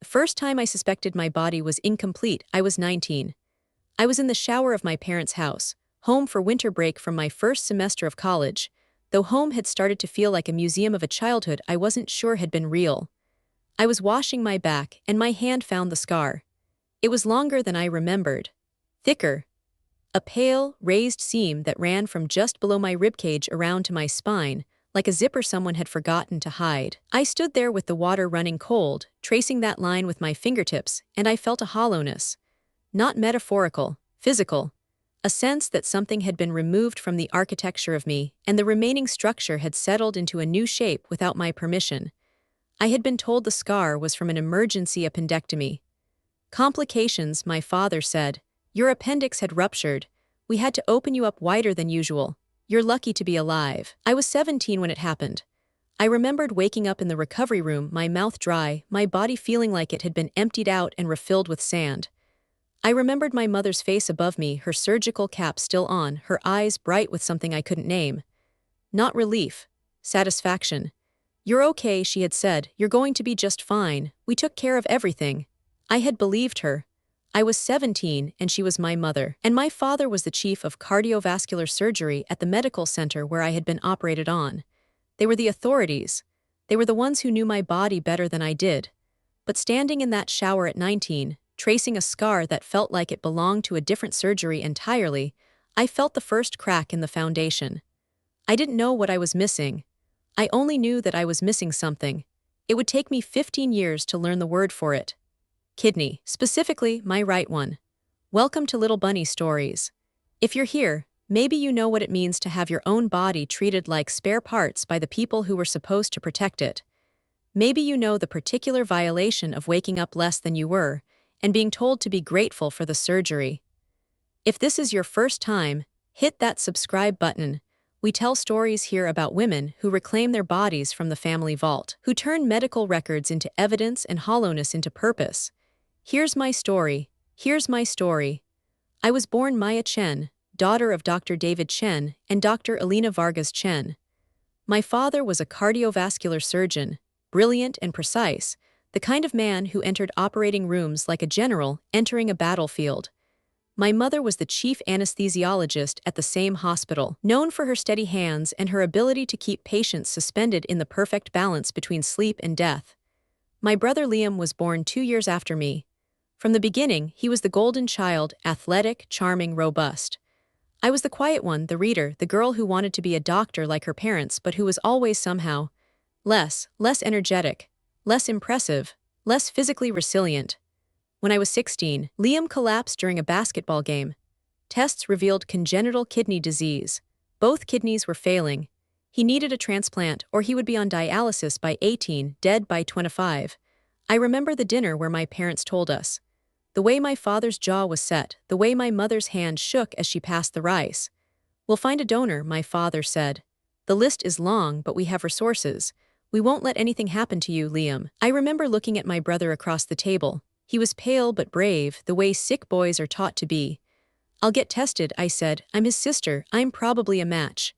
The first time I suspected my body was incomplete, I was 19. I was in the shower of my parents' house, home for winter break from my first semester of college. Though home had started to feel like a museum of a childhood I wasn't sure had been real. I was washing my back, and my hand found the scar. It was longer than I remembered. Thicker. A pale, raised seam that ran from just below my ribcage around to my spine, like a zipper someone had forgotten to hide. I stood there with the water running cold, tracing that line with my fingertips, and I felt a hollowness. Not metaphorical, physical. A sense that something had been removed from the architecture of me, and the remaining structure had settled into a new shape without my permission. I had been told the scar was from an emergency appendectomy. Complications, my father said. Your appendix had ruptured. We had to open you up wider than usual. You're lucky to be alive. I was 17 when it happened. I remembered waking up in the recovery room, my mouth dry, my body feeling like it had been emptied out and refilled with sand. I remembered my mother's face above me, her surgical cap still on, her eyes bright with something I couldn't name. Not relief. Satisfaction. You're okay, she had said. You're going to be just fine. We took care of everything. I had believed her. I was 17, and she was my mother. And my father was the chief of cardiovascular surgery at the medical center where I had been operated on. They were the authorities. They were the ones who knew my body better than I did. But standing in that shower at 19, tracing a scar that felt like it belonged to a different surgery entirely, I felt the first crack in the foundation. I didn't know what I was missing. I only knew that I was missing something. It would take me 15 years to learn the word for it. Kidney, specifically my right one. Welcome to Little Bunny Stories. If you're here, maybe you know what it means to have your own body treated like spare parts by the people who were supposed to protect it. Maybe you know the particular violation of waking up less than you were, and being told to be grateful for the surgery. If this is your first time, hit that subscribe button. We tell stories here about women who reclaim their bodies from the family vault, who turn medical records into evidence and hollowness into purpose. Here's my story. Here's my story. I was born Maya Chen, daughter of Dr. David Chen and Dr. Elena Vargas Chen. My father was a cardiovascular surgeon, brilliant and precise, the kind of man who entered operating rooms like a general entering a battlefield. My mother was the chief anesthesiologist at the same hospital, known for her steady hands and her ability to keep patients suspended in the perfect balance between sleep and death. My brother Liam was born 2 years after me. From the beginning, he was the golden child, athletic, charming, robust. I was the quiet one, the reader, the girl who wanted to be a doctor like her parents but who was always somehow less energetic, less impressive, less physically resilient. When I was 16, Liam collapsed during a basketball game. Tests revealed congenital kidney disease. Both kidneys were failing. He needed a transplant or he would be on dialysis by 18, dead by 25. I remember the dinner where my parents told us. The way my father's jaw was set, the way my mother's hand shook as she passed the rice. We'll find a donor, my father said. The list is long, but we have resources. We won't let anything happen to you, Liam. I remember looking at my brother across the table. He was pale but brave, the way sick boys are taught to be. I'll get tested, I said. I'm his sister. I'm probably a match.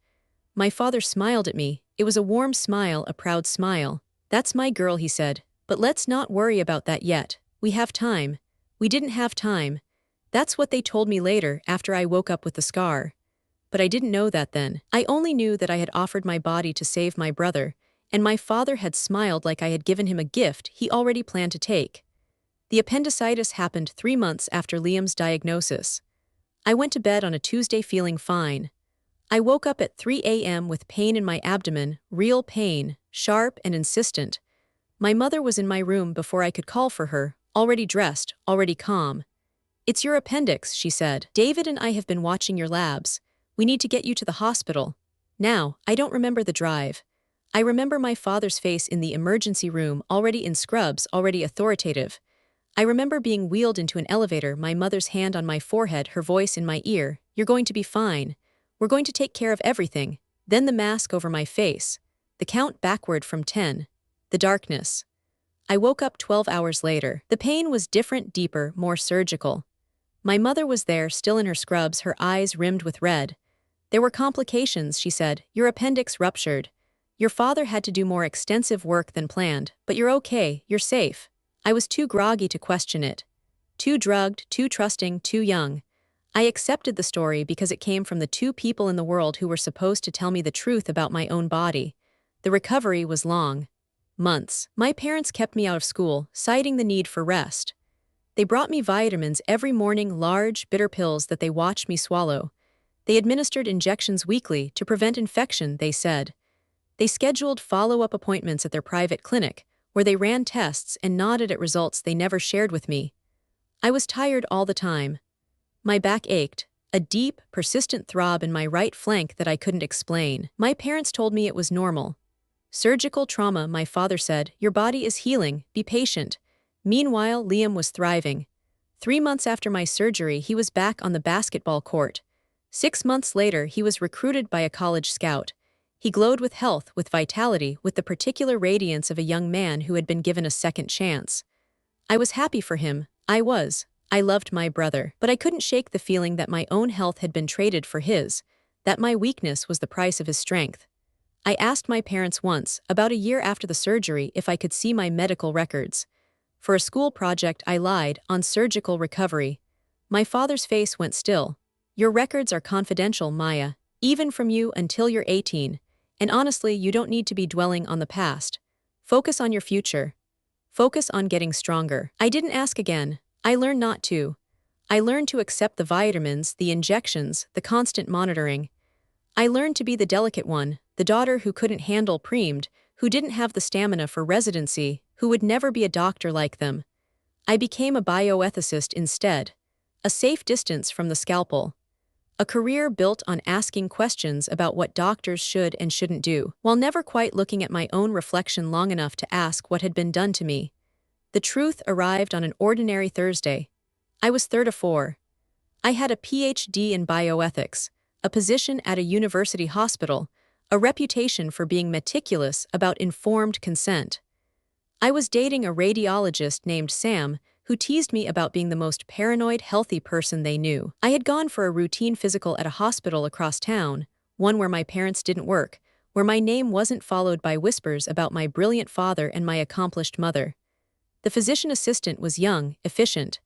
My father smiled at me. It was a warm smile, a proud smile. That's my girl, he said. But let's not worry about that yet. We have time. We didn't have time. That's what they told me later, after I woke up with the scar. But I didn't know that then. I only knew that I had offered my body to save my brother, and my father had smiled like I had given him a gift he already planned to take. The appendicitis happened 3 months after Liam's diagnosis. I went to bed on a Tuesday feeling fine. I woke up at 3 a.m. with pain in my abdomen, real pain, sharp and insistent. My mother was in my room before I could call for her, already dressed, already calm. It's your appendix, she said. David and I have been watching your labs. We need to get you to the hospital. Now, I don't remember the drive. I remember my father's face in the emergency room, already in scrubs, already authoritative. I remember being wheeled into an elevator, my mother's hand on my forehead, her voice in my ear. You're going to be fine. We're going to take care of everything. Then the mask over my face. The count backward from 10. The darkness. I woke up 12 hours later. The pain was different, deeper, more surgical. My mother was there, still in her scrubs, her eyes rimmed with red. There were complications, she said. Your appendix ruptured. Your father had to do more extensive work than planned, but you're okay, you're safe. I was too groggy to question it. Too drugged, too trusting, too young. I accepted the story because it came from the two people in the world who were supposed to tell me the truth about my own body. The recovery was long. Months. My parents kept me out of school, citing the need for rest. They brought me vitamins every morning, large, bitter pills that they watched me swallow. They administered injections weekly to prevent infection, they said. They scheduled follow-up appointments at their private clinic, where they ran tests and nodded at results they never shared with me. I was tired all the time. My back ached, a deep, persistent throb in my right flank that I couldn't explain. My parents told me it was normal. Surgical trauma, my father said. Your body is healing, be patient. Meanwhile, Liam was thriving. 3 months after my surgery, he was back on the basketball court. 6 months later, he was recruited by a college scout. He glowed with health, with vitality, with the particular radiance of a young man who had been given a second chance. I was happy for him. I loved my brother. But I couldn't shake the feeling that my own health had been traded for his, that my weakness was the price of his strength. I asked my parents once, about a year after the surgery, if I could see my medical records. For a school project, I lied, on surgical recovery. My father's face went still. Your records are confidential, Maya, even from you until you're 18. And honestly, you don't need to be dwelling on the past. Focus on your future. Focus on getting stronger. I didn't ask again. I learned not to. I learned to accept the vitamins, the injections, the constant monitoring. I learned to be the delicate one, the daughter who couldn't handle premed, who didn't have the stamina for residency, who would never be a doctor like them. I became a bioethicist instead. A safe distance from the scalpel. A career built on asking questions about what doctors should and shouldn't do, while never quite looking at my own reflection long enough to ask what had been done to me. The truth arrived on an ordinary Thursday. I was 34. I had a PhD in bioethics, a position at a university hospital, a reputation for being meticulous about informed consent. I was dating a radiologist named Sam, who teased me about being the most paranoid, healthy person they knew. I had gone for a routine physical at a hospital across town, one where my parents didn't work, where my name wasn't followed by whispers about my brilliant father and my accomplished mother. The physician assistant was young, efficient.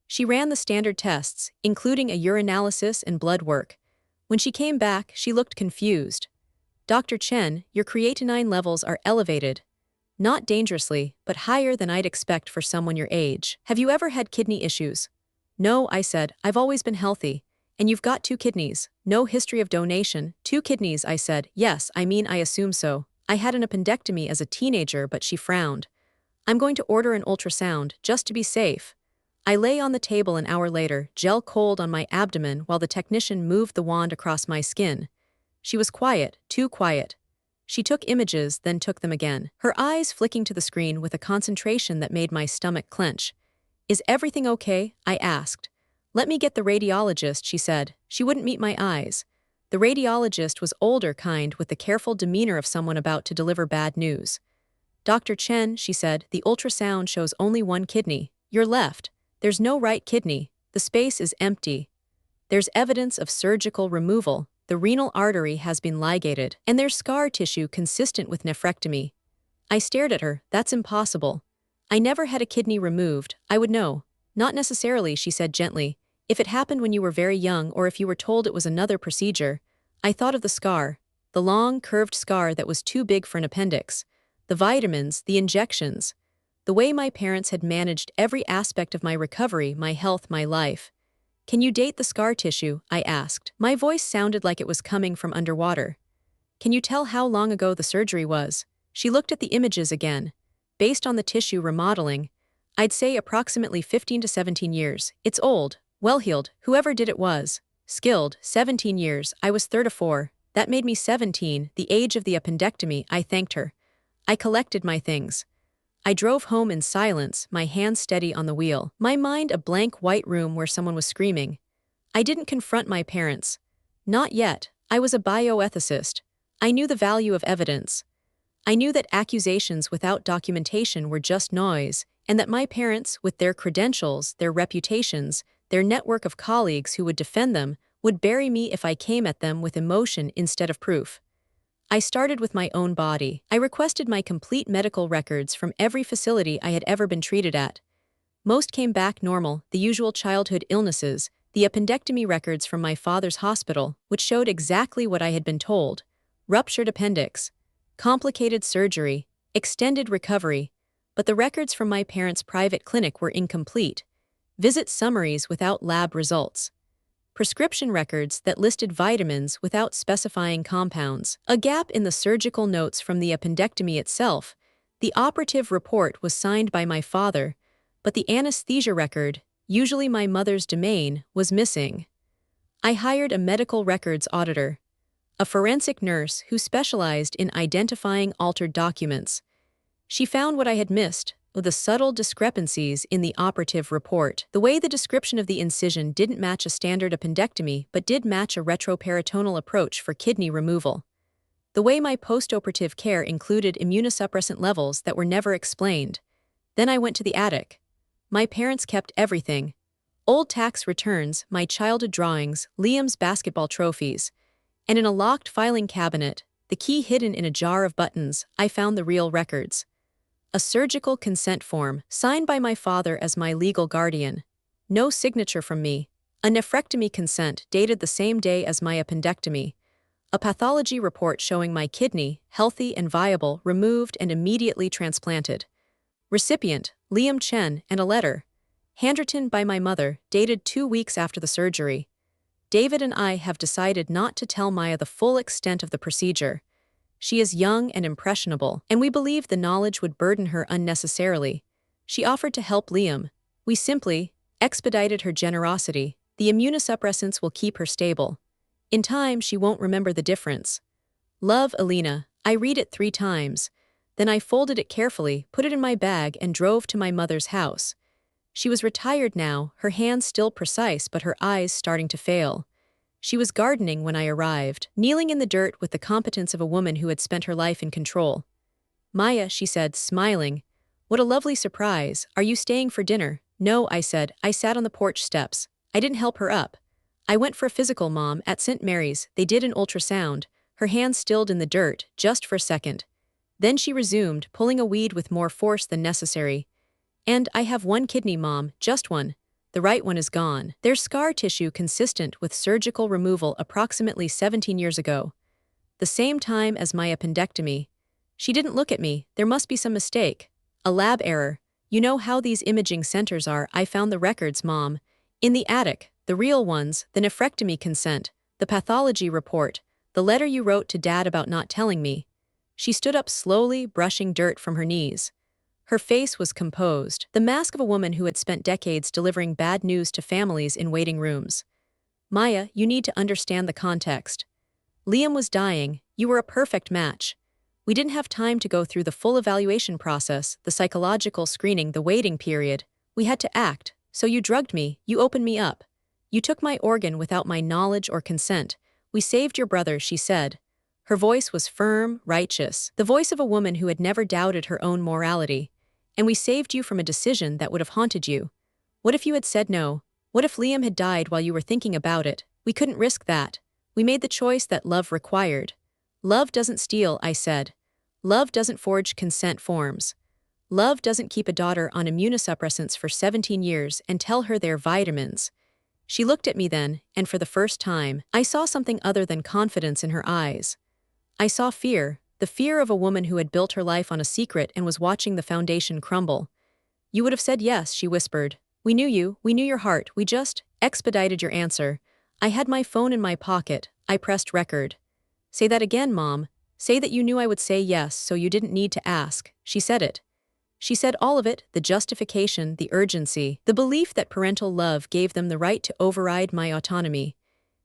She ran the standard tests, including a urinalysis and blood work. When she came back, she looked confused. Dr. Chen, your creatinine levels are elevated. Not dangerously, but higher than I'd expect for someone your age. Have you ever had kidney issues? No, I said, I've always been healthy. And you've got 2 kidneys. No history of donation. 2 kidneys, I said. Yes, I assume so. I had an appendectomy as a teenager, but she frowned. I'm going to order an ultrasound, just to be safe. I lay on the table an hour later, gel cold on my abdomen while the technician moved the wand across my skin. She was quiet, too quiet. She took images, then took them again, her eyes flicking to the screen with a concentration that made my stomach clench. Is everything okay? I asked. Let me get the radiologist, she said. She wouldn't meet my eyes. The radiologist was older kind with the careful demeanor of someone about to deliver bad news. Dr. Chen, she said, the ultrasound shows only 1 kidney. Your left. There's no right kidney. The space is empty. There's evidence of surgical removal. The renal artery has been ligated, and there's scar tissue consistent with nephrectomy. I stared at her. That's impossible. I never had a kidney removed. I would know. Not necessarily, she said gently. If it happened when you were very young or if you were told it was another procedure. I thought of the scar. The long, curved scar that was too big for an appendix. The vitamins, the injections. The way my parents had managed every aspect of my recovery, my health, my life. Can you date the scar tissue? I asked. My voice sounded like it was coming from underwater. Can you tell how long ago the surgery was? She looked at the images again. Based on the tissue remodeling, I'd say approximately 15 to 17 years. It's old, well-healed, whoever did it was. Skilled, 17 years, I was 34. That made me 17, the age of the appendectomy, I thanked her. I collected my things. I drove home in silence, my hands steady on the wheel, my mind a blank white room where someone was screaming. I didn't confront my parents. Not yet. I was a bioethicist. I knew the value of evidence. I knew that accusations without documentation were just noise, and that my parents, with their credentials, their reputations, their network of colleagues who would defend them, would bury me if I came at them with emotion instead of proof. I started with my own body. I requested my complete medical records from every facility I had ever been treated at. Most came back normal, the usual childhood illnesses, the appendectomy records from my father's hospital, which showed exactly what I had been told: ruptured appendix, complicated surgery, extended recovery. But the records from my parents' private clinic were incomplete. Visit summaries without lab results. Prescription records that listed vitamins without specifying compounds. A gap in the surgical notes from the appendectomy itself. The operative report was signed by my father, but the anesthesia record, usually my mother's domain, was missing. I hired a medical records auditor, a forensic nurse who specialized in identifying altered documents. She found what I had missed, the subtle discrepancies in the operative report. The way the description of the incision didn't match a standard appendectomy but did match a retroperitoneal approach for kidney removal. The way my postoperative care included immunosuppressant levels that were never explained. Then I went to the attic. My parents kept everything: old tax returns, my childhood drawings, Liam's basketball trophies. And in a locked filing cabinet, the key hidden in a jar of buttons, I found the real records. A surgical consent form, signed by my father as my legal guardian. No signature from me. A nephrectomy consent dated the same day as my appendectomy. A pathology report showing my kidney, healthy and viable, removed and immediately transplanted. Recipient, Liam Chen, and a letter, handwritten by my mother, dated 2 weeks after the surgery. David and I have decided not to tell Maya the full extent of the procedure. She is young and impressionable, and we believe the knowledge would burden her unnecessarily. She offered to help Liam. We simply expedited her generosity. The immunosuppressants will keep her stable. In time, she won't remember the difference. Love, Alina. I read it 3 times. Then I folded it carefully, put it in my bag, and drove to my mother's house. She was retired now, her hands still precise but her eyes starting to fail. She was gardening when I arrived, kneeling in the dirt with the competence of a woman who had spent her life in control. "Maya," she said, smiling. "What a lovely surprise. Are you staying for dinner?" "No," I said. I sat on the porch steps. I didn't help her up. "I went for a physical, Mom, at St. Mary's. They did an ultrasound." Her hands stilled in the dirt, just for a second. Then she resumed, pulling a weed with more force than necessary. "And I have 1 kidney, Mom, just 1. The right one is gone. There's scar tissue consistent with surgical removal approximately 17 years ago. The same time as my appendectomy." She didn't look at me. "There must be some mistake. A lab error. You know how these imaging centers are. I found the records, Mom. In the attic, the real ones, the nephrectomy consent, the pathology report, the letter you wrote to Dad about not telling me." She stood up slowly, brushing dirt from her knees. Her face was composed, the mask of a woman who had spent decades delivering bad news to families in waiting rooms. "Maya, you need to understand the context. Liam was dying. You were a perfect match. We didn't have time to go through the full evaluation process, the psychological screening, the waiting period. We had to act. So you drugged me, you opened me up. You took my organ without my knowledge or consent. We saved your brother," she said. Her voice was firm, righteous, the voice of a woman who had never doubted her own morality. "And we saved you from a decision that would have haunted you. What if you had said no? What if Liam had died while you were thinking about it? We couldn't risk that. We made the choice that love required." "Love doesn't steal," I said. "Love doesn't forge consent forms. Love doesn't keep a daughter on immunosuppressants for 17 years and tell her they're vitamins." She looked at me then, and for the first time, I saw something other than confidence in her eyes. I saw fear. The fear of a woman who had built her life on a secret and was watching the foundation crumble. "You would have said yes," she whispered. "We knew you, we knew your heart, we just expedited your answer." I had my phone in my pocket. I pressed record. "Say that again, Mom. Say that you knew I would say yes so you didn't need to ask." She said it. She said all of it, the justification, the urgency, the belief that parental love gave them the right to override my autonomy.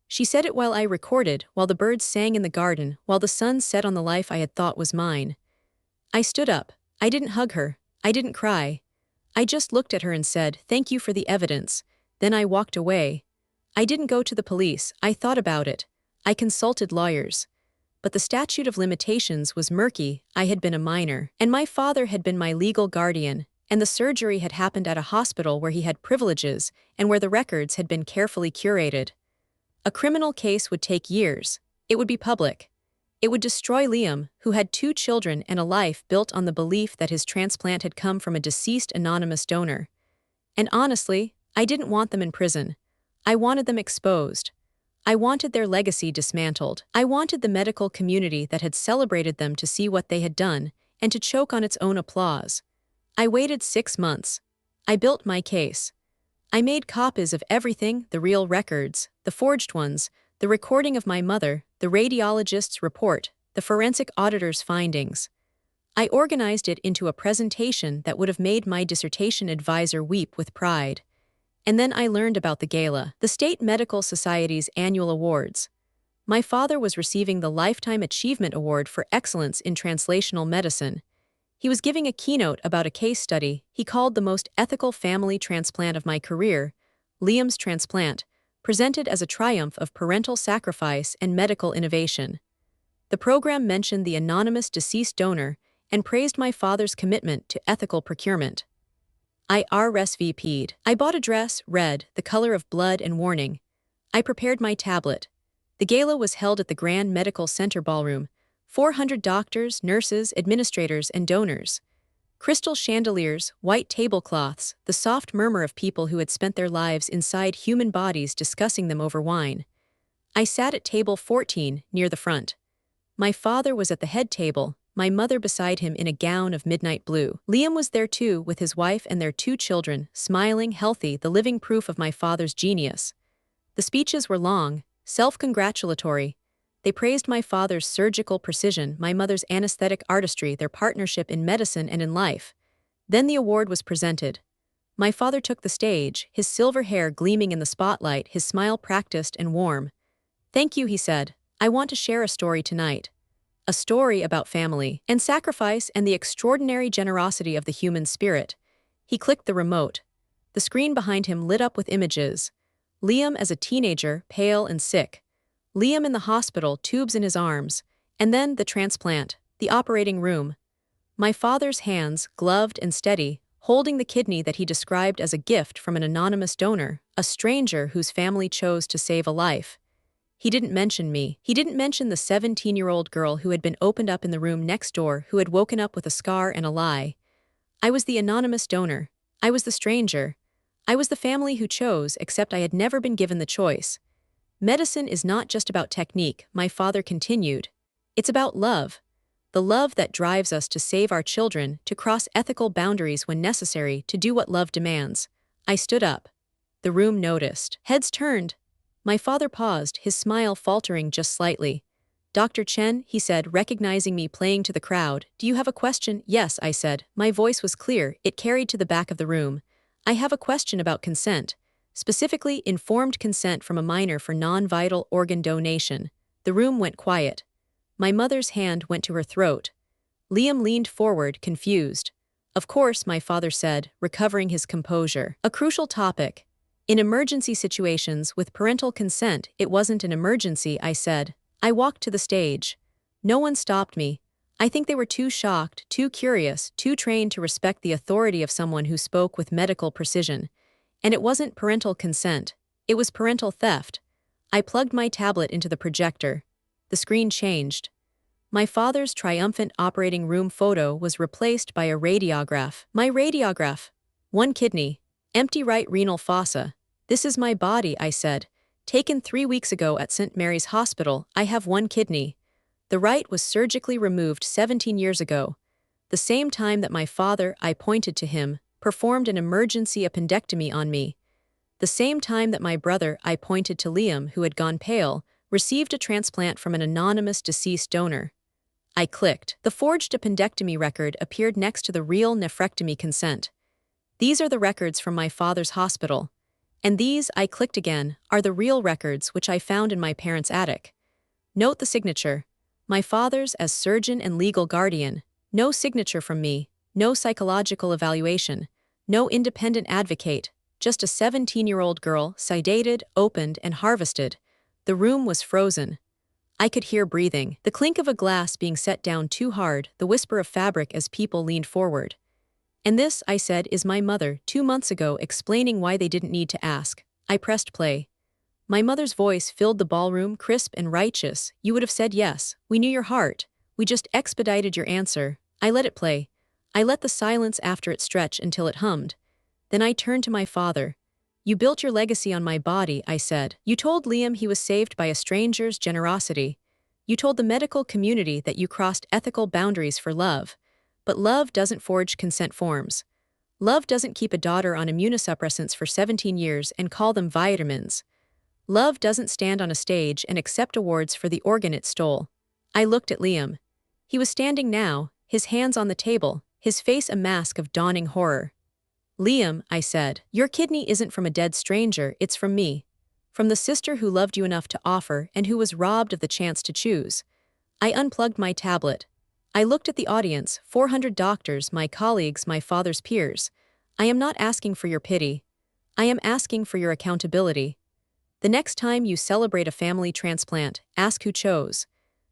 She said it while I recorded, while the birds sang in the garden, while the sun set on the life I had thought was mine. I stood up. I didn't hug her. I didn't cry. I just looked at her and said, "Thank you for the evidence." Then I walked away. I didn't go to the police. I thought about it. I consulted lawyers. But the statute of limitations was murky. I had been a minor, and my father had been my legal guardian, and the surgery had happened at a hospital where he had privileges and where the records had been carefully curated. A criminal case would take years. It would be public. It would destroy Liam, who had 2 children and a life built on the belief that his transplant had come from a deceased anonymous donor. And honestly, I didn't want them in prison. I wanted them exposed. I wanted their legacy dismantled. I wanted the medical community that had celebrated them to see what they had done and to choke on its own applause. I waited 6 months. I built my case. I made copies of everything, the real records, the forged ones, the recording of my mother, the radiologist's report, the forensic auditor's findings. I organized it into a presentation that would have made my dissertation advisor weep with pride. And then I learned about the gala, the State Medical Society's annual awards. My father was receiving the Lifetime Achievement Award for Excellence in Translational Medicine. He was giving a keynote about a case study he called the most ethical family transplant of my career, Liam's transplant, presented as a triumph of parental sacrifice and medical innovation. The program mentioned the anonymous deceased donor and praised my father's commitment to ethical procurement. I RSVP'd. I bought a dress, red, the color of blood and warning. I prepared my tablet. The gala was held at the Grand Medical Center Ballroom. 400 doctors, nurses, administrators, and donors. Crystal chandeliers, white tablecloths, the soft murmur of people who had spent their lives inside human bodies discussing them over wine. I sat at table 14, near the front. My father was at the head table, my mother beside him in a gown of midnight blue. Liam was there too, with his wife and their 2 children, smiling, healthy, the living proof of my father's genius. The speeches were long, self-congratulatory. They praised my father's surgical precision, my mother's anesthetic artistry, their partnership in medicine and in life. Then the award was presented. My father took the stage, his silver hair gleaming in the spotlight, his smile practiced and warm. "Thank you," he said. "I want to share a story tonight. A story about family and sacrifice and the extraordinary generosity of the human spirit." He clicked the remote. The screen behind him lit up with images. Liam as a teenager, pale and sick. Liam in the hospital, tubes in his arms. And then the transplant, the operating room. My father's hands, gloved and steady, holding the kidney that he described as a gift from an anonymous donor, a stranger whose family chose to save a life. He didn't mention me. He didn't mention the 17-year-old girl who had been opened up in the room next door, who had woken up with a scar and a lie. I was the anonymous donor. I was the stranger. I was the family who chose, except I had never been given the choice. Medicine is not just about technique, my father continued. It's about love. The love that drives us to save our children, to cross ethical boundaries when necessary, to do what love demands. I stood up. The room noticed. Heads turned. My father paused, his smile faltering just slightly. "Dr. Chen," he said, recognizing me playing to the crowd, "do you have a question?" "Yes," I said. My voice was clear, it carried to the back of the room. "I have a question about consent. Specifically, informed consent from a minor for non-vital organ donation." The room went quiet. My mother's hand went to her throat. Liam leaned forward, confused. "Of course," my father said, recovering his composure. "A crucial topic. In emergency situations, with parental consent, it wasn't an emergency," I said. I walked to the stage. No one stopped me. I think they were too shocked, too curious, too trained to respect the authority of someone who spoke with medical precision. And it wasn't parental consent. It was parental theft. I plugged my tablet into the projector. The screen changed. My father's triumphant operating room photo was replaced by a radiograph. My radiograph. 1 kidney. Empty right renal fossa. "This is my body," I said. "Taken 3 weeks ago at St. Mary's Hospital, I have 1 kidney. The right was surgically removed 17 years ago. The same time that my father," I pointed to him, "performed an emergency appendectomy on me. The same time that my brother," I pointed to Liam, who had gone pale, "received a transplant from an anonymous deceased donor." I clicked. The forged appendectomy record appeared next to the real nephrectomy consent. "These are the records from my father's hospital. And these," I clicked again, "are the real records which I found in my parents' attic. Note the signature. My father's as surgeon and legal guardian. No signature from me, no psychological evaluation, no independent advocate, just a 17-year-old girl, sedated, opened, and harvested." The room was frozen. I could hear breathing, the clink of a glass being set down too hard, the whisper of fabric as people leaned forward. "And this," I said, "is my mother, 2 months ago, explaining why they didn't need to ask." I pressed play. My mother's voice filled the ballroom, crisp and righteous. You would have said yes. We knew your heart. We just expedited your answer. I let it play. I let the silence after it stretch until it hummed. Then I turned to my father. You built your legacy on my body, I said. You told Liam he was saved by a stranger's generosity. You told the medical community that you crossed ethical boundaries for love. But love doesn't forge consent forms. Love doesn't keep a daughter on immunosuppressants for 17 years and call them vitamins. Love doesn't stand on a stage and accept awards for the organ it stole. I looked at Liam. He was standing now, his hands on the table, his face a mask of dawning horror. Liam, I said, your kidney isn't from a dead stranger, it's from me. From the sister who loved you enough to offer and who was robbed of the chance to choose. I unplugged my tablet. I looked at the audience, 400 doctors, my colleagues, my father's peers. I am not asking for your pity. I am asking for your accountability. The next time you celebrate a family transplant, ask who chose.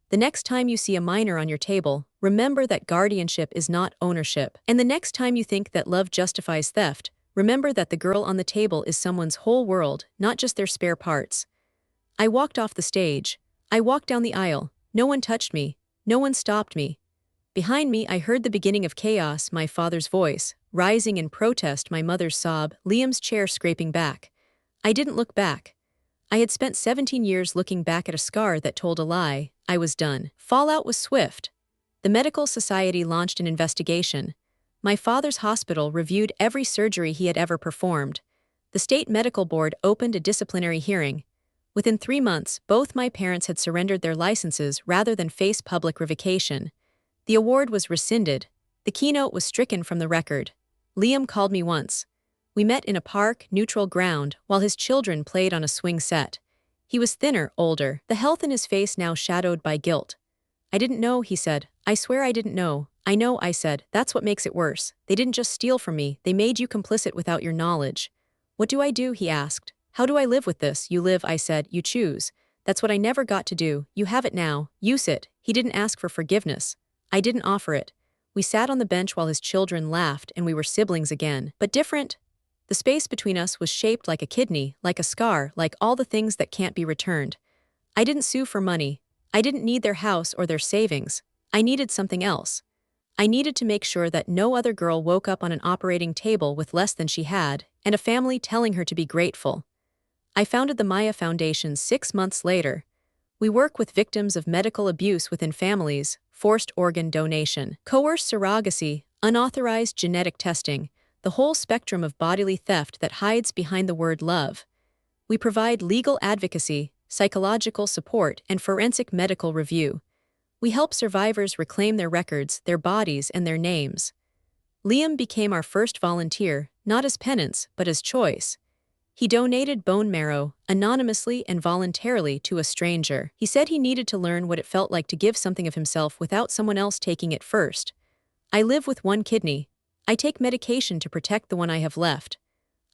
The next time you see a minor on your table, remember that guardianship is not ownership. And the next time you think that love justifies theft, remember that the girl on the table is someone's whole world, not just their spare parts. I walked off the stage. I walked down the aisle. No one touched me. No one stopped me. Behind me, I heard the beginning of chaos, my father's voice, rising in protest, my mother's sob, Liam's chair scraping back. I didn't look back. I had spent 17 years looking back at a scar that told a lie. I was done. Fallout was swift. The medical society launched an investigation. My father's hospital reviewed every surgery he had ever performed. The state medical board opened a disciplinary hearing. Within 3 months, both my parents had surrendered their licenses rather than face public revocation. The award was rescinded. The keynote was stricken from the record. Liam called me once. We met in a park, neutral ground, while his children played on a swing set. He was thinner, older, the health in his face now shadowed by guilt. I didn't know, he said. I swear I didn't know. I know, I said. That's what makes it worse. They didn't just steal from me, they made you complicit without your knowledge. What do I do, he asked. How do I live with this? You live, I said. You choose. That's what I never got to do. You have it now. Use it. He didn't ask for forgiveness. I didn't offer it. We sat on the bench while his children laughed and we were siblings again. But different. The space between us was shaped like a kidney, like a scar, like all the things that can't be returned. I didn't sue for money. I didn't need their house or their savings. I needed something else. I needed to make sure that no other girl woke up on an operating table with less than she had, and a family telling her to be grateful. I founded the Maya Foundation 6 months later. We work with victims of medical abuse within families, forced organ donation, coerced surrogacy, unauthorized genetic testing, the whole spectrum of bodily theft that hides behind the word love. We provide legal advocacy, psychological support, and forensic medical review. We help survivors reclaim their records, their bodies, and their names. Liam became our first volunteer, not as penance, but as choice. He donated bone marrow, anonymously and voluntarily, to a stranger. He said he needed to learn what it felt like to give something of himself without someone else taking it first. I live with one kidney. I take medication to protect the one I have left.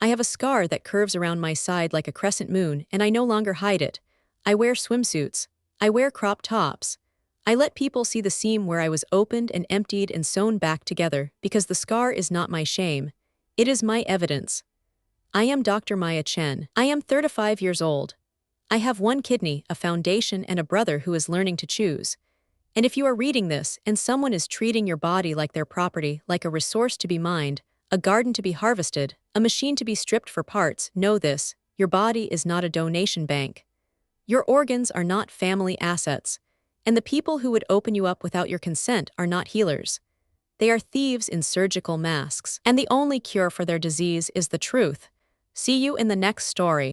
I have a scar that curves around my side like a crescent moon, and I no longer hide it. I wear swimsuits. I wear crop tops. I let people see the seam where I was opened and emptied and sewn back together, because the scar is not my shame. It is my evidence. I am Dr. Maya Chen. I am 35 years old. I have one kidney, a foundation, and a brother who is learning to choose. And if you are reading this and someone is treating your body like their property, like a resource to be mined, a garden to be harvested, a machine to be stripped for parts, know this: your body is not a donation bank. Your organs are not family assets. And the people who would open you up without your consent are not healers. They are thieves in surgical masks. And the only cure for their disease is the truth. See you in the next story.